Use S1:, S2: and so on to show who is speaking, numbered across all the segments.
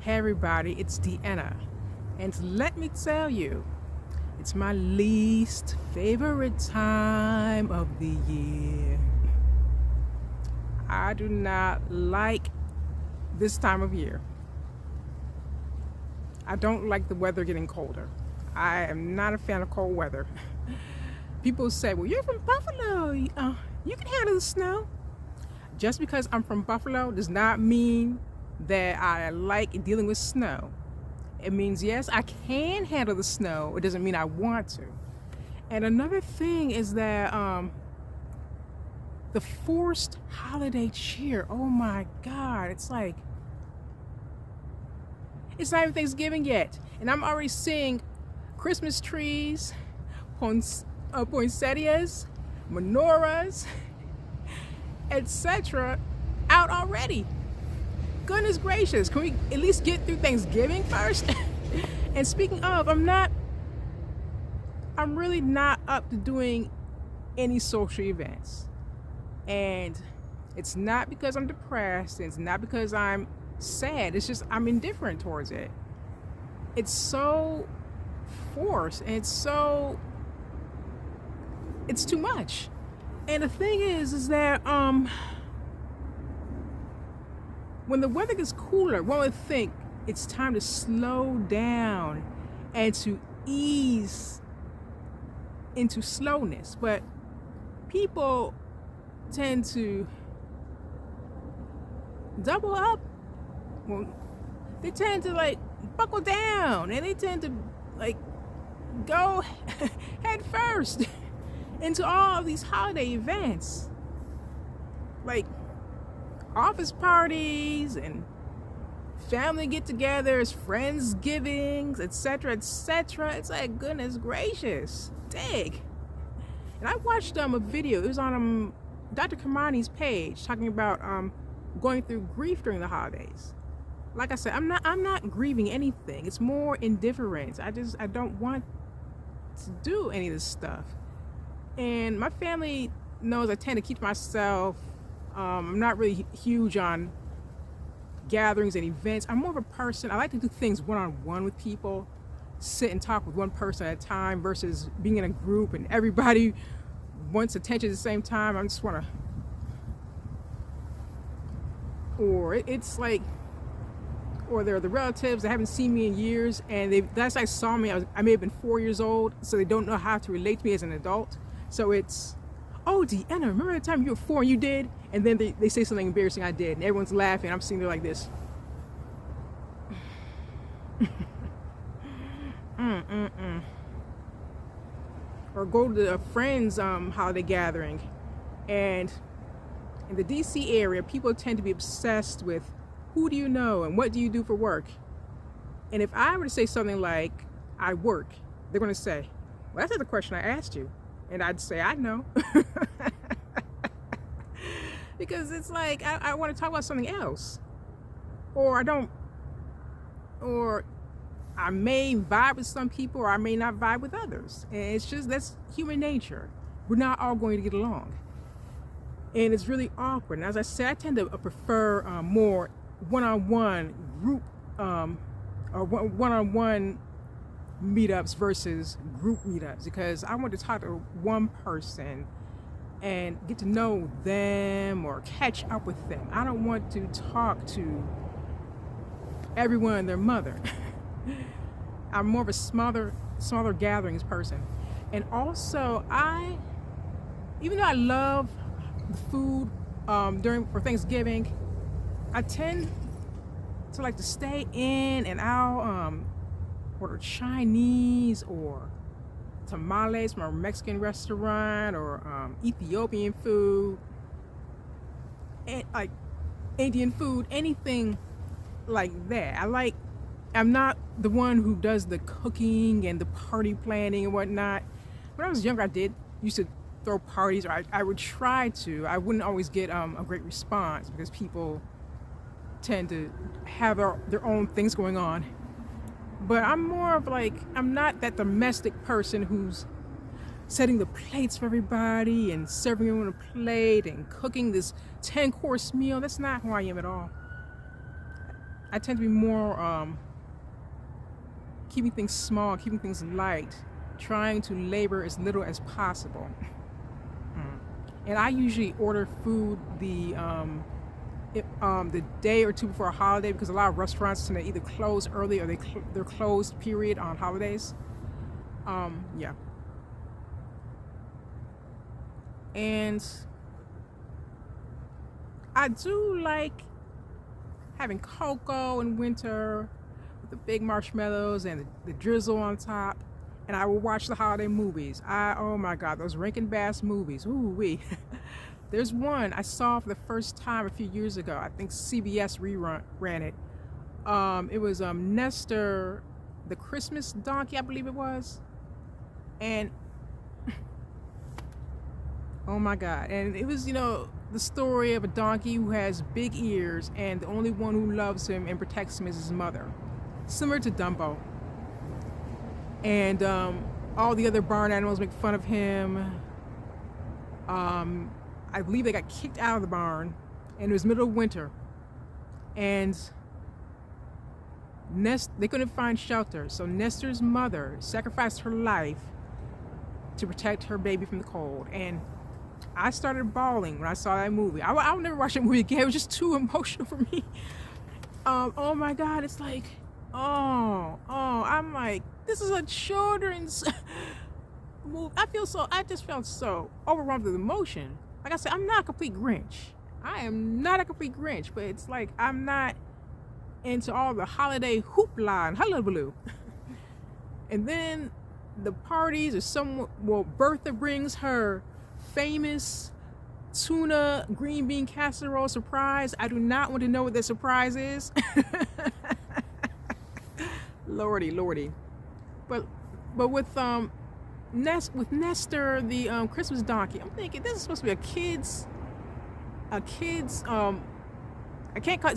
S1: Hey everybody, it's Deanna, and let me tell you, it's my least favorite time of the year. I do not like this time of year. I don't like the weather getting colder. I am not a fan of cold weather. People say, well, you're from Buffalo, you can handle the snow. Just because I'm from Buffalo does not mean that I like dealing with snow. It means, yes, I can handle the snow. It doesn't mean I want to. And another thing is that the forced holiday cheer, oh my God, it's like, it's not even Thanksgiving yet. And I'm already seeing Christmas trees, poinsettias, menorahs, etc. out already. Goodness gracious, can we at least get through Thanksgiving first? And speaking of, I'm really not up to doing any social events. And it's not because I'm depressed, it's not because I'm sad, it's just I'm indifferent towards it. It's so forced and it's too much. And the thing is that when the weather gets cooler, one would think it's time to slow down and to ease into slowness. But people tend to double up. Well, they tend to like buckle down and they tend to like go head first into all of these holiday events. Like office parties and family get-togethers, friendsgivings, etc., etc. It's like, goodness gracious, dig. And I watched a video. It was on Dr. Kamani's page talking about going through grief during the holidays. Like I said, I'm not grieving anything. It's more indifference. I don't want to do any of this stuff. And my family knows I tend to keep to myself. I'm not really huge on gatherings and events. I'm more of a person, I like to do things one-on-one with people, sit and talk with one person at a time versus being in a group and everybody wants attention at the same time. I just want to, or it's like, or they're the relatives that haven't seen me in years and last I saw me, I may have been 4 years old, so they don't know how to relate to me as an adult. So it's, oh, Deanna, remember the time you were 4 and you did? And then they say something embarrassing I did, and everyone's laughing. I'm sitting there like this. Or go to a friend's holiday gathering, and in the DC area, people tend to be obsessed with who do you know and what do you do for work. And if I were to say something like, I work, they're going to say, well, that's not the question I asked you. And I'd say, I know. Because it's like, I want to talk about something else. Or I may vibe with some people, or I may not vibe with others. And it's just, that's human nature. We're not all going to get along. And it's really awkward. And as I said, I tend to prefer more one-on-one group, or one-on-one meetups versus group meetups, because I want to talk to one person and get to know them or catch up with them. I don't want to talk to everyone and their mother. I'm more of a smaller gatherings person. And also, even though I love the food for Thanksgiving, I tend to like to stay in, and I'll order Chinese or tamales from a Mexican restaurant, or Ethiopian food, and like Indian food, anything like that. I'm not the one who does the cooking and the party planning and whatnot. When I was younger, I used to throw parties, or I would try to. I wouldn't always get a great response because people tend to have their own things going on. But I'm more of like, I'm not that domestic person who's setting the plates for everybody and serving everyone a plate and cooking this 10-course meal. That's not who I am at all. I tend to be more keeping things small, keeping things light, trying to labor as little as possible. And I usually order food the day or two before a holiday, because a lot of restaurants tend to either close early or they're closed period on holidays. Yeah. And I do like having cocoa in winter with the big marshmallows and the drizzle on top. And I will watch the holiday movies. Oh my God, those Rankin Bass movies. Ooh wee. There's one I saw for the first time a few years ago. I think CBS ran it. It was Nestor, the Christmas donkey, I believe it was. And oh my God. And it was, the story of a donkey who has big ears, and the only one who loves him and protects him is his mother. Similar to Dumbo. And all the other barn animals make fun of him. I believe they got kicked out of the barn, and it was middle of winter. And they couldn't find shelter, so Nestor's mother sacrificed her life to protect her baby from the cold. And I started bawling when I saw that movie. I'll never watch that movie again. It was just too emotional for me. Oh my God, it's like, I'm like, this is a children's movie. I just felt so overwhelmed with emotion. Like I said, I'm not a complete Grinch. I am not a complete Grinch, but it's like I'm not into all the holiday hoopla and hullabaloo. And then the parties or Bertha brings her famous tuna green bean casserole surprise. I do not want to know what that surprise is. Lordy. But with Nestor, the Christmas donkey, I'm thinking this is supposed to be a kids it's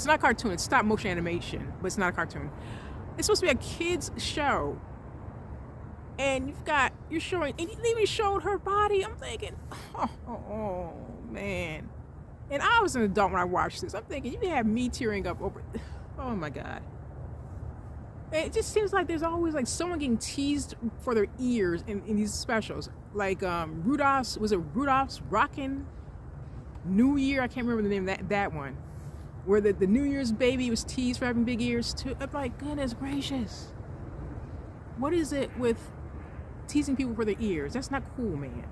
S1: not a cartoon, it's stop motion animation, but it's not a cartoon. It's supposed to be a kids show. And you're showing, and you even showed her body. I'm thinking, oh man. And I was an adult when I watched this. I'm thinking, you have me tearing up over, oh my God. It just seems like there's always like someone getting teased for their ears in these specials. Like Rudolph's Rockin' New Year? I can't remember the name of that one. Where the New Year's baby was teased for having big ears too. I'm like, goodness gracious. What is it with teasing people for their ears? That's not cool, man.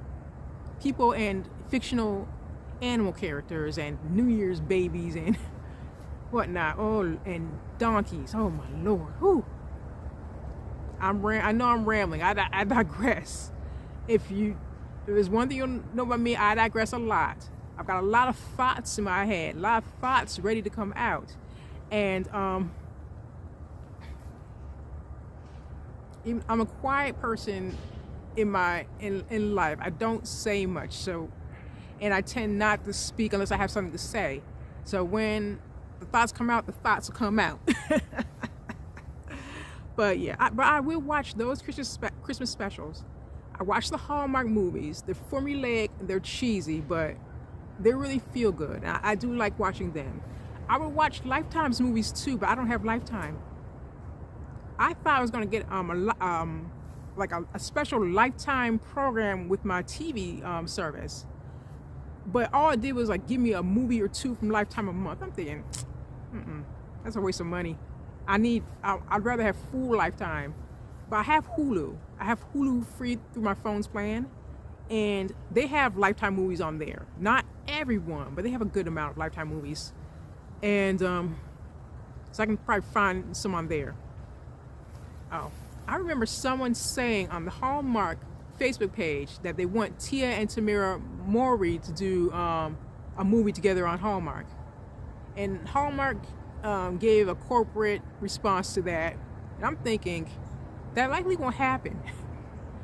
S1: People and fictional animal characters and New Year's babies and whatnot. Oh, and donkeys. Oh my Lord. Whew. I know I'm rambling. I digress. If there's one thing you'll know about me, I digress a lot. I've got a lot of thoughts in my head, a lot of thoughts ready to come out. And I'm a quiet person in life. I don't say much, and I tend not to speak unless I have something to say. So when the thoughts come out, the thoughts will come out. But yeah, I will watch those Christmas specials. I watch the Hallmark movies. They're formulaic, they're cheesy, but they really feel good. I do like watching them. I would watch Lifetime's movies too, but I don't have Lifetime. I thought I was going to get a special Lifetime program with my TV service, but all it did was like give me a movie or two from Lifetime a month. I'm thinking, that's a waste of money. I'd rather have full Lifetime. But I have Hulu. I have Hulu free through my phone's plan, and they have Lifetime movies on there. Not everyone, but they have a good amount of Lifetime movies, and so I can probably find some on there. Oh, I remember someone saying on the Hallmark Facebook page that they want Tia and Tamera Mowry to do a movie together on Hallmark, and Hallmark gave a corporate response to that, and I'm thinking that likely won't happen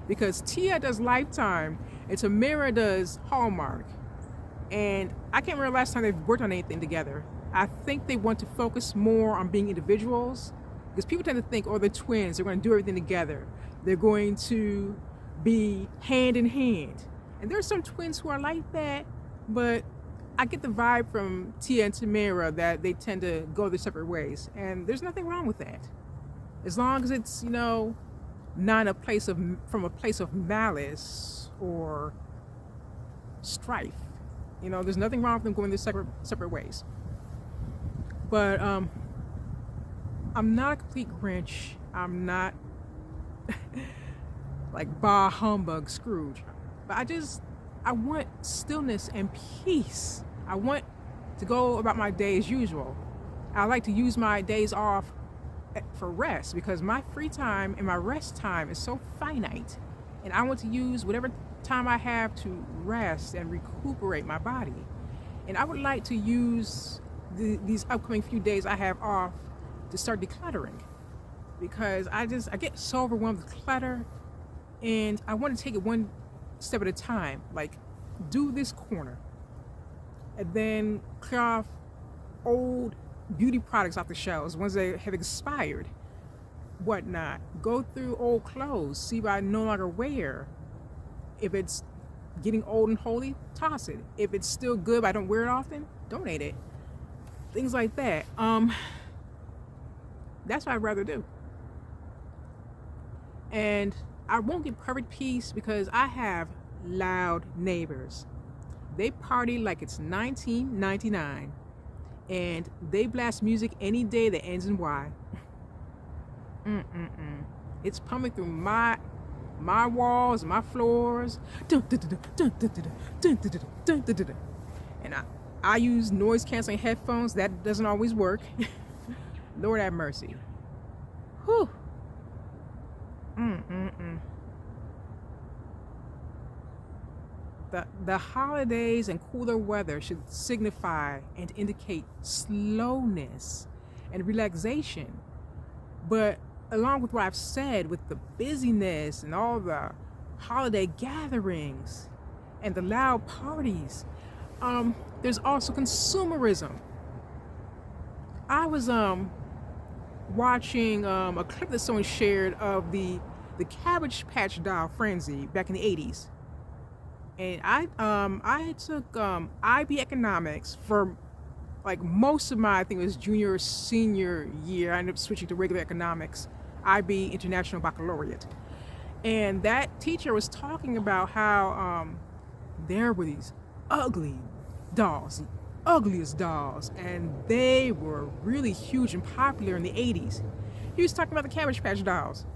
S1: because Tia does Lifetime and Tamera does Hallmark, and I can't remember last time they've worked on anything together. I think they want to focus more on being individuals, because people tend to think, oh, they're twins, they're going to do everything together, they're going to be hand in hand. And there's some twins who are like that, but I get the vibe from Tia and Tamara that they tend to go their separate ways, and there's nothing wrong with that, as long as it's, you know, not a place of from a place of malice or strife. You know, there's nothing wrong with them going their separate ways. But I'm not a complete Grinch. I'm not like bah humbug Scrooge. But I want stillness and peace. I want to go about my day as usual. I like to use my days off for rest, because my free time and my rest time is so finite, and I want to use whatever time I have to rest and recuperate my body. And I would like to use these upcoming few days I have off to start decluttering, because I get so overwhelmed with clutter, and I want to take it one step at a time. Like, do this corner, and then clear off old beauty products off the shelves, ones that have expired, whatnot. Go through old clothes, see what I no longer wear. If it's getting old and holy, toss it. If it's still good but I don't wear it often, donate it. Things like that. That's what I'd rather do. And I won't get perfect peace because I have loud neighbors. They party like it's 1999. And they blast music any day that ends in Y. It's pumping through my walls, my floors. And I use noise canceling headphones. That doesn't always work. Lord have mercy. Whew. The holidays and cooler weather should signify and indicate slowness and relaxation. But along with what I've said, with the busyness and all the holiday gatherings and the loud parties, there's also consumerism. I was watching a clip that someone shared of the Cabbage Patch doll frenzy back in the 80s. And I took IB economics for like most of my, I think it was junior or senior year. I ended up switching to regular economics, IB International Baccalaureate. And that teacher was talking about how there were these ugly dolls, the ugliest dolls, and they were really huge and popular in the 80s. He was talking about the Cabbage Patch dolls.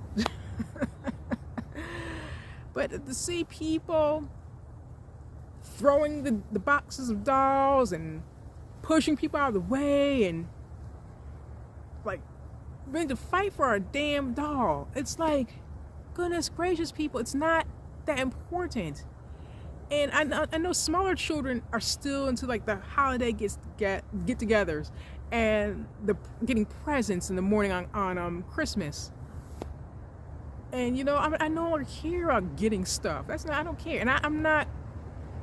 S1: But to see people throwing the boxes of dolls and pushing people out of the way and like ready to fight for a damn doll. It's like, goodness gracious, people, it's not that important. And I know smaller children are still into like the holiday get-togethers and the getting presents in the morning on Christmas. And you know, I no longer care about getting stuff. I don't care. And I'm not.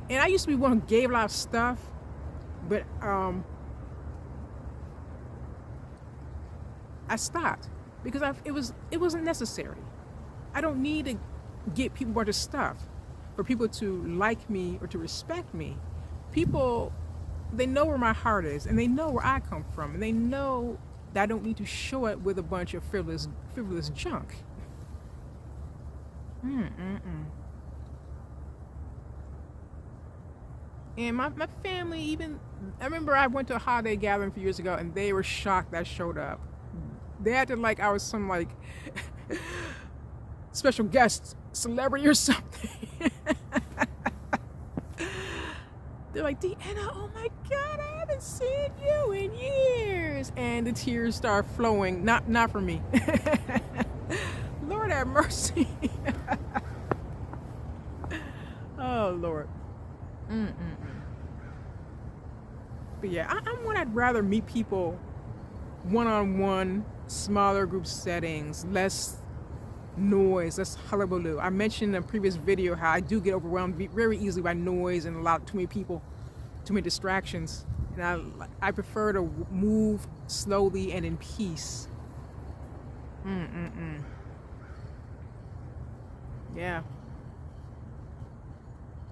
S1: And I used to be one who gave a lot of stuff, but I stopped because it wasn't necessary. I don't need to get people a bunch of stuff for people to like me or to respect me. People, they know where my heart is, and they know where I come from, and they know that I don't need to show it with a bunch of frivolous junk. And my family, even, I remember I went to a holiday gathering a few years ago and they were shocked that I showed up. They acted like I was some like special guest celebrity or something. They're like, Deanna, oh my God, I haven't seen you in years. And the tears start flowing, not for me. Lord have mercy. Oh Lord. But yeah, I'm one, I'd rather meet people one-on-one, smaller group settings, less noise, less hullabaloo. I mentioned in a previous video how I do get overwhelmed very easily by noise and too many people, too many distractions. And I prefer to move slowly and in peace. Yeah.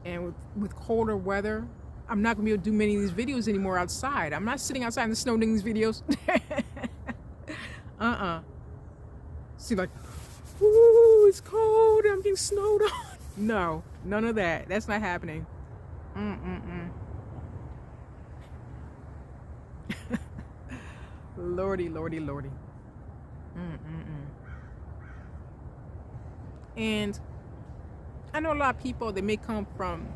S1: And with colder weather, I'm not gonna be able to do many of these videos anymore outside. I'm not sitting outside in the snow doing these videos. See, like, ooh, it's cold, I'm getting snowed on. No, none of that. That's not happening. Lordy, lordy, lordy. And I know a lot of people that may come from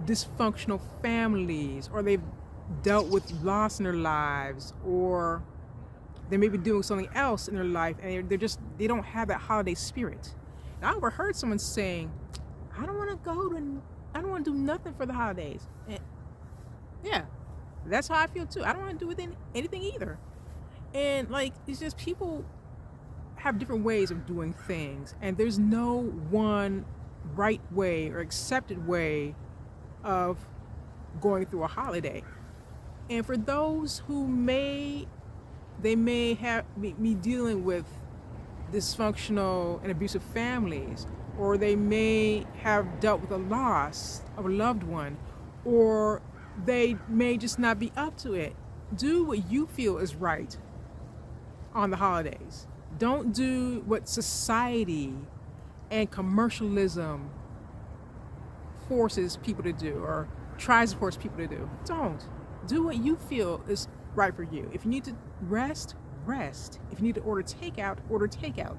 S1: dysfunctional families, or they've dealt with loss in their lives, or they may be doing something else in their life, and they don't have that holiday spirit. And I overheard someone saying, I don't want to do nothing for the holidays. And yeah, that's how I feel too. I don't want to do anything either. And like, it's just people have different ways of doing things, and there's no one right way or accepted way of going through a holiday. And for those who may be dealing with dysfunctional and abusive families, or they may have dealt with a loss of a loved one, or they may just not be up to it, do what you feel is right on the holidays. Don't do what society and commercialism forces people to do, or tries to force people to do. Don't. Do what you feel is right for you. If you need to rest, rest. If you need to order takeout, order takeout.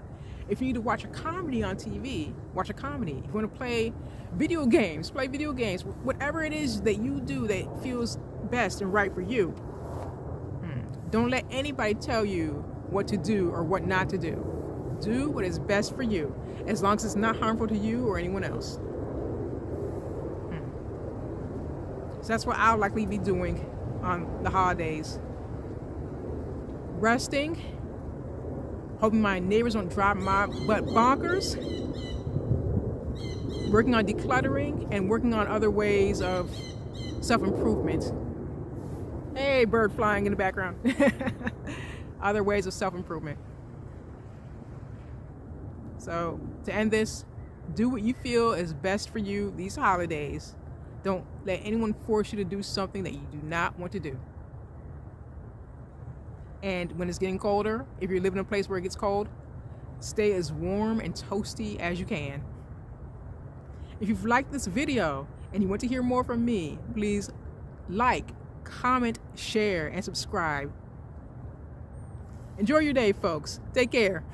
S1: If you need to watch a comedy on TV, watch a comedy. If you want to play video games, play video games. Whatever it is that you do that feels best and right for you. Don't let anybody tell you what to do or what not to do. Do what is best for you, as long as it's not harmful to you or anyone else. So that's what I'll likely be doing on the holidays. Resting, hoping my neighbors don't drive my butt bonkers, working on decluttering, and working on other ways of self-improvement. Hey, bird flying in the background. Other ways of self-improvement. So to end this, do what you feel is best for you these holidays. Don't let anyone force you to do something that you do not want to do. And when it's getting colder, if you live in a place where it gets cold, stay as warm and toasty as you can. If you've liked this video and you want to hear more from me, please like, comment, share, and subscribe. Enjoy your day, folks. Take care.